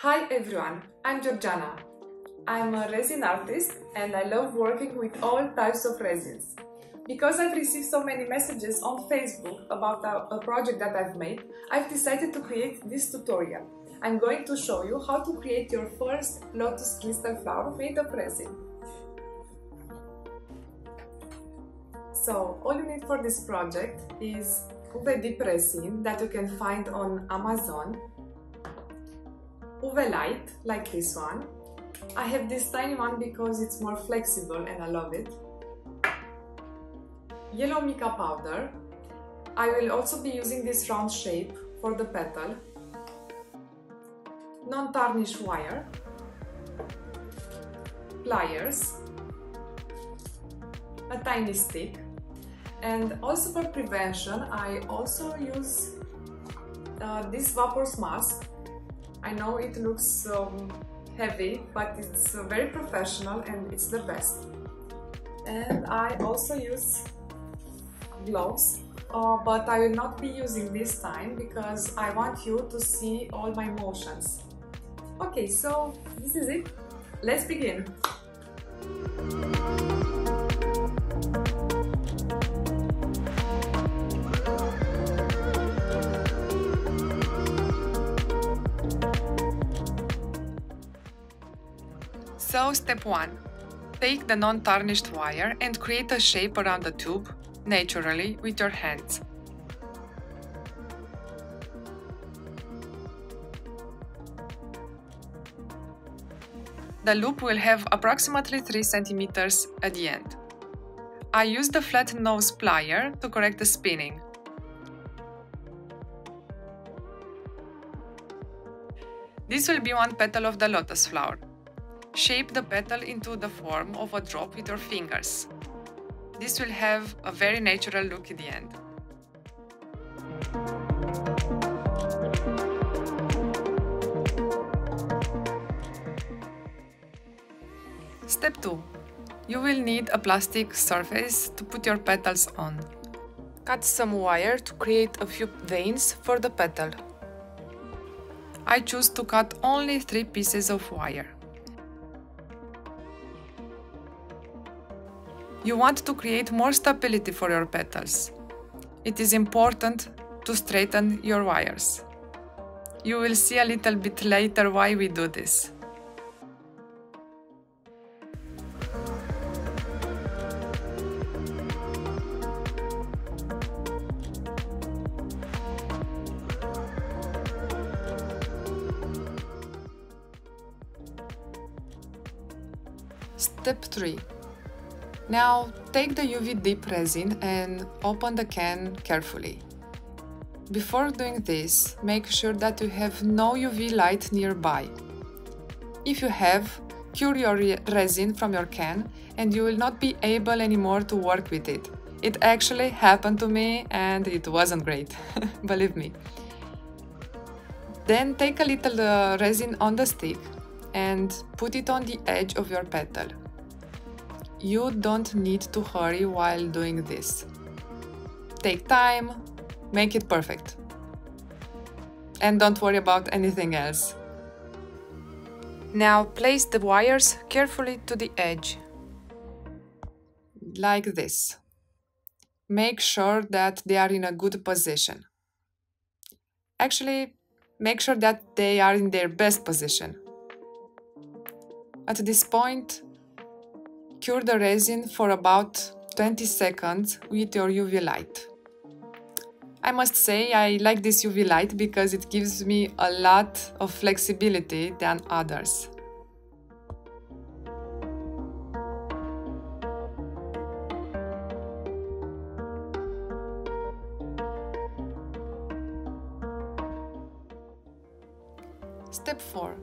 Hi everyone, I'm Georgiana. I'm a resin artist and I love working with all types of resins. Because I've received so many messages on Facebook about a project that I've made, I've decided to create this tutorial. I'm going to show you how to create your first lotus crystal flower made of resin. So, all you need for this project is DIP resin that you can find on Amazon, UV light like this one. I have this tiny one because it's more flexible and I love it. Yellow mica powder. I will also be using this round shape for the petal. Non-tarnished wire, pliers, a tiny stick, and also for prevention I also use this vapors mask. I know it looks heavy, but it's very professional and it's the best. And I also use gloves, but I will not be using this time because I want you to see all my motions. Okay, so this is it. Let's begin. So, step 1. Take the non-tarnished wire and create a shape around the tube, naturally, with your hands. The loop will have approximately 3 cm at the end. I used the flat nose plier to correct the spinning. This will be one petal of the lotus flower. Shape the petal into the form of a drop with your fingers. This will have a very natural look at the end. Step 2. You will need a plastic surface to put your petals on. Cut some wire to create a few veins for the petal. I choose to cut only 3 pieces of wire. You want to create more stability for your petals. It is important to straighten your wires. You will see a little bit later why we do this. Step 3. Now take the UV DIP resin and open the can carefully. Before doing this, make sure that you have no UV light nearby. If you have, cure your resin from your can and you will not be able anymore to work with it. It actually happened to me and it wasn't great, believe me. Then take a little resin on the stick and put it on the edge of your petal. You don't need to hurry while doing this. Take time, make it perfect. And don't worry about anything else. Now place the wires carefully to the edge. Like this. Make sure that they are in a good position. Actually, make sure that they are in their best position. At this point, cure the resin for about 20 seconds with your UV light. I must say I like this UV light because it gives me a lot of flexibility than others. Step 4.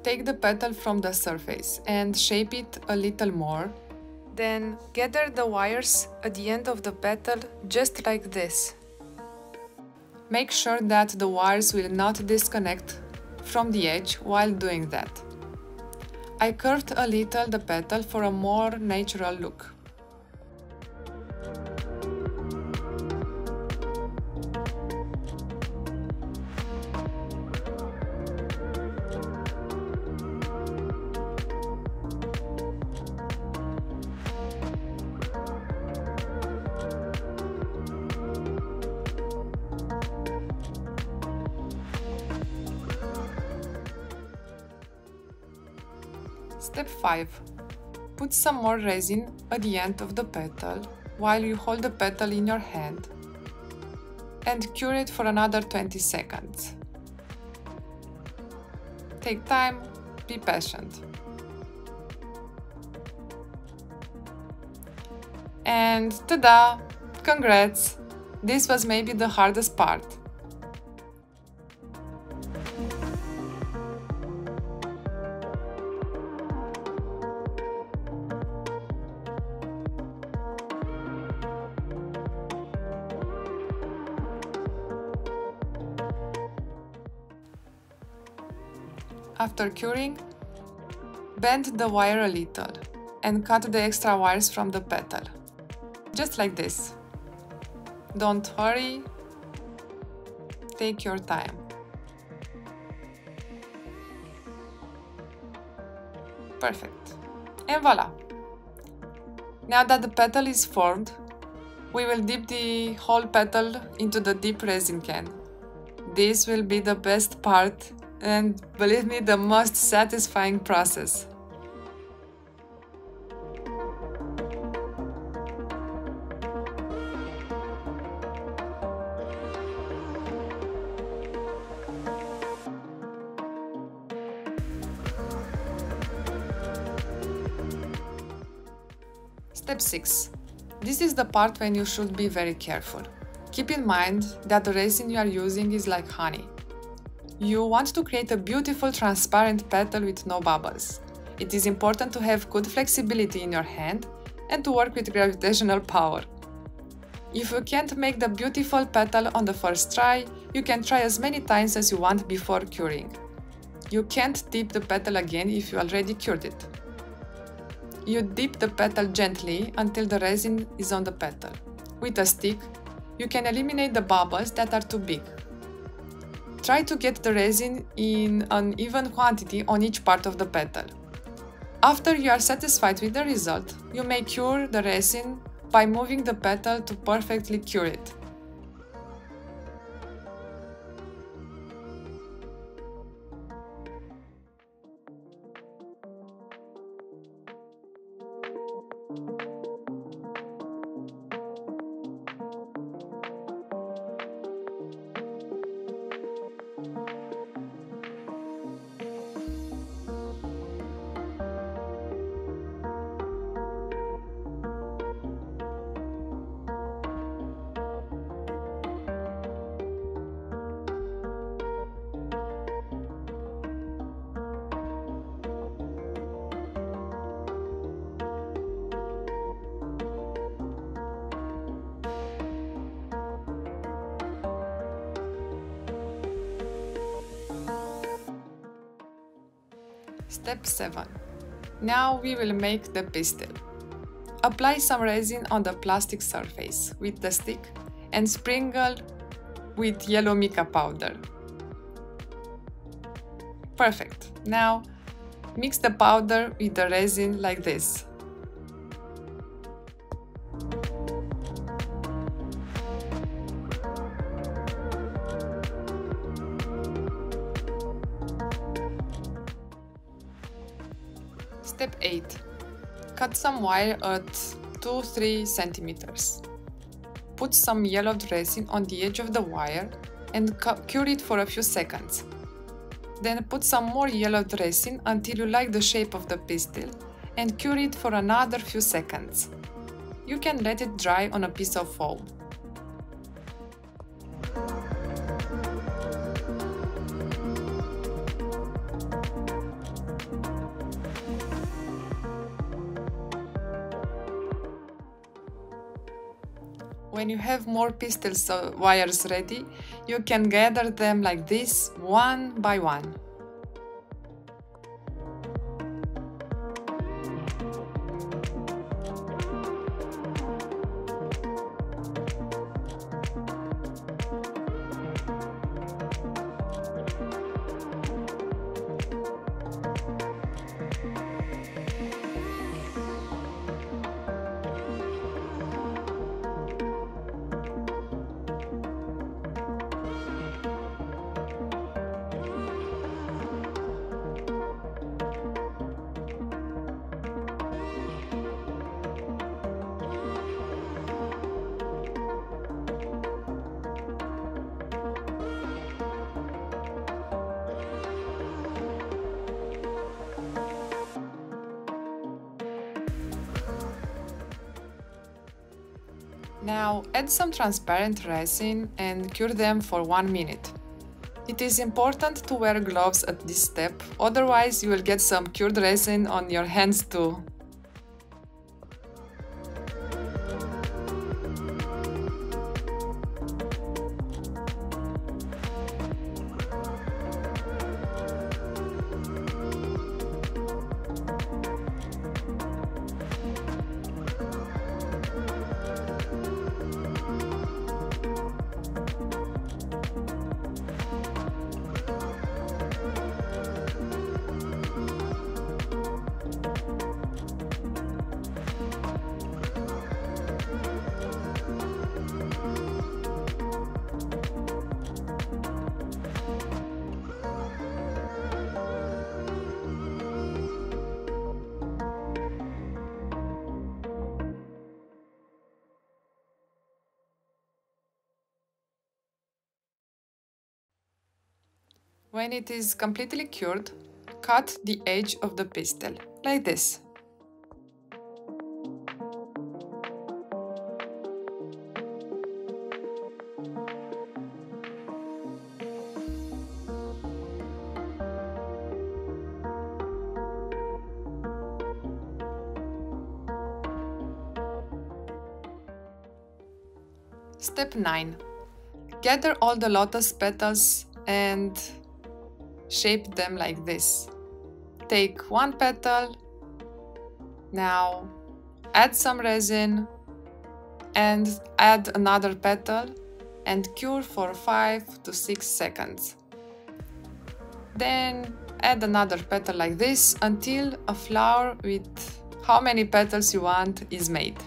Take the petal from the surface and shape it a little more. Then gather the wires at the end of the petal just like this. Make sure that the wires will not disconnect from the edge while doing that. I curved a little the petal for a more natural look. Step 5. Put some more resin at the end of the petal while you hold the petal in your hand and cure it for another 20 seconds. Take time, be patient. And ta-da! Congrats! This was maybe the hardest part. After curing, bend the wire a little and cut the extra wires from the petal. Just like this. Don't hurry, take your time. Perfect. And voila! Now that the petal is formed, we will dip the whole petal into the DIP resin can. This will be the best part and, believe me, the most satisfying process. Step 6. This is the part when you should be very careful. Keep in mind that the resin you are using is like honey. You want to create a beautiful transparent petal with no bubbles. It is important to have good flexibility in your hand and to work with gravitational power. If you can't make the beautiful petal on the first try, you can try as many times as you want before curing. You can't dip the petal again if you already cured it. You dip the petal gently until the resin is on the petal. With a stick, you can eliminate the bubbles that are too big. Try to get the resin in an even quantity on each part of the petal. After you are satisfied with the result, you may cure the resin by moving the petal to perfectly cure it. Step 7. Now we will make the pistil. Apply some resin on the plastic surface with the stick and sprinkle with yellow mica powder. Perfect. Now mix the powder with the resin like this. Step 8. Cut some wire at 2-3 cm. Put some yellowed resin on the edge of the wire and cure it for a few seconds. Then put some more yellowed resin until you like the shape of the pistil and cure it for another few seconds. You can let it dry on a piece of foam. When you have more pistil wires ready, you can gather them like this, one by one. Now add some transparent resin and cure them for 1 minute. It is important to wear gloves at this step, otherwise you will get some cured resin on your hands too. When it is completely cured, cut the edge of the pistil, like this. Step 9. Gather all the lotus petals and shape them like this. Take one petal, now add some resin and add another petal and cure for 5 to 6 seconds. Then add another petal like this until a flower with how many petals you want is made.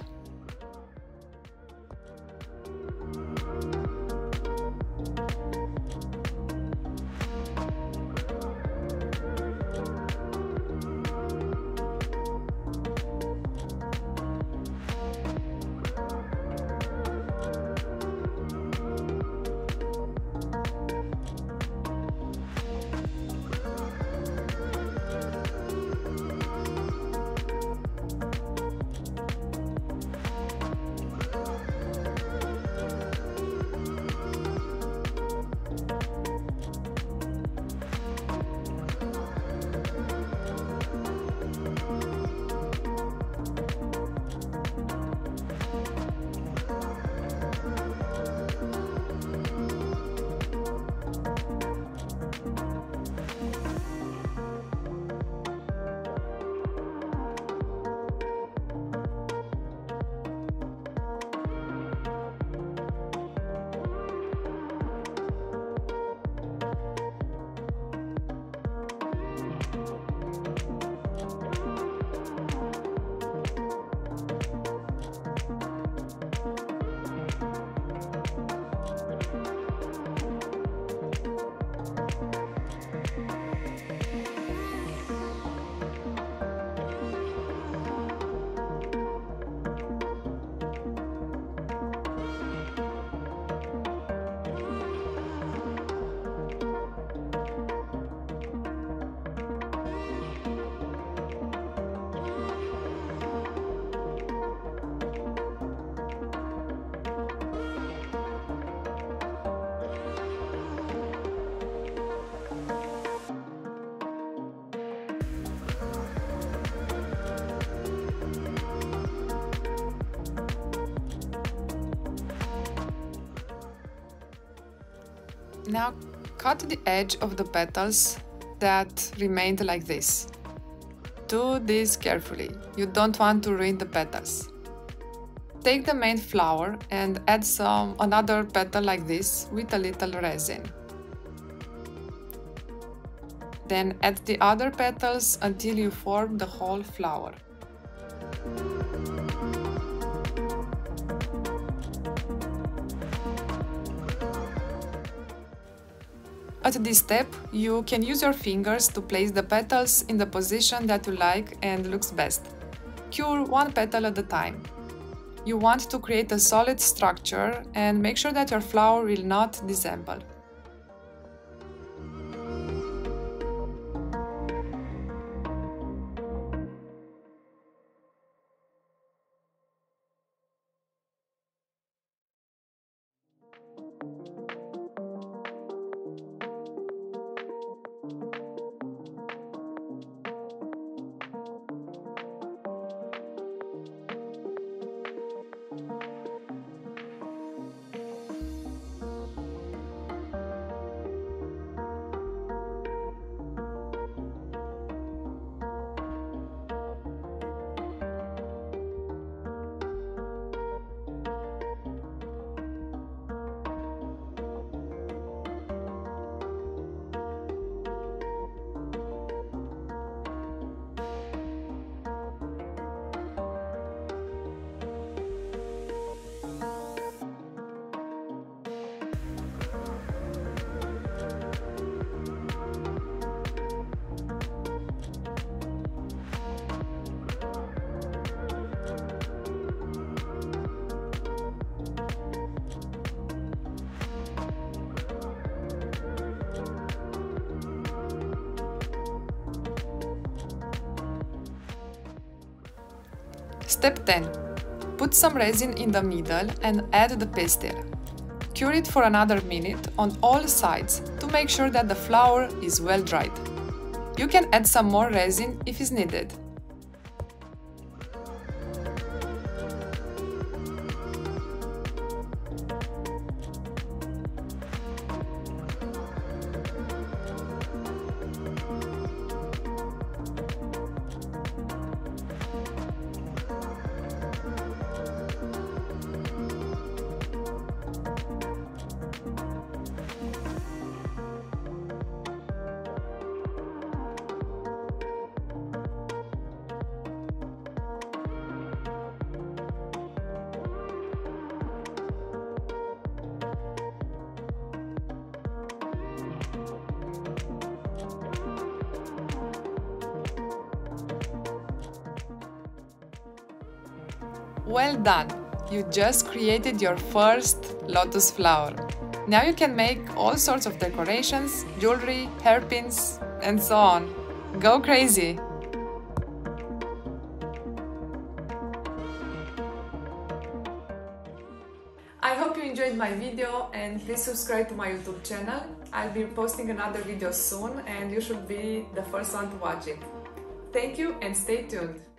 Now cut the edge of the petals that remained like this. Do this carefully, you don't want to ruin the petals. Take the main flower and add another petal like this with a little resin. Then add the other petals until you form the whole flower. At this step, you can use your fingers to place the petals in the position that you like and looks best. Cure one petal at a time. You want to create a solid structure and make sure that your flower will not disassemble. Step 10. Put some resin in the middle and add the pastel. Cure it for another minute on all sides to make sure that the flower is well dried. You can add some more resin if is needed. Well done! You just created your first lotus flower. Now you can make all sorts of decorations, jewelry, hairpins, and so on. Go crazy! I hope you enjoyed my video and please subscribe to my YouTube channel. I'll be posting another video soon and you should be the first one to watch it. Thank you and stay tuned!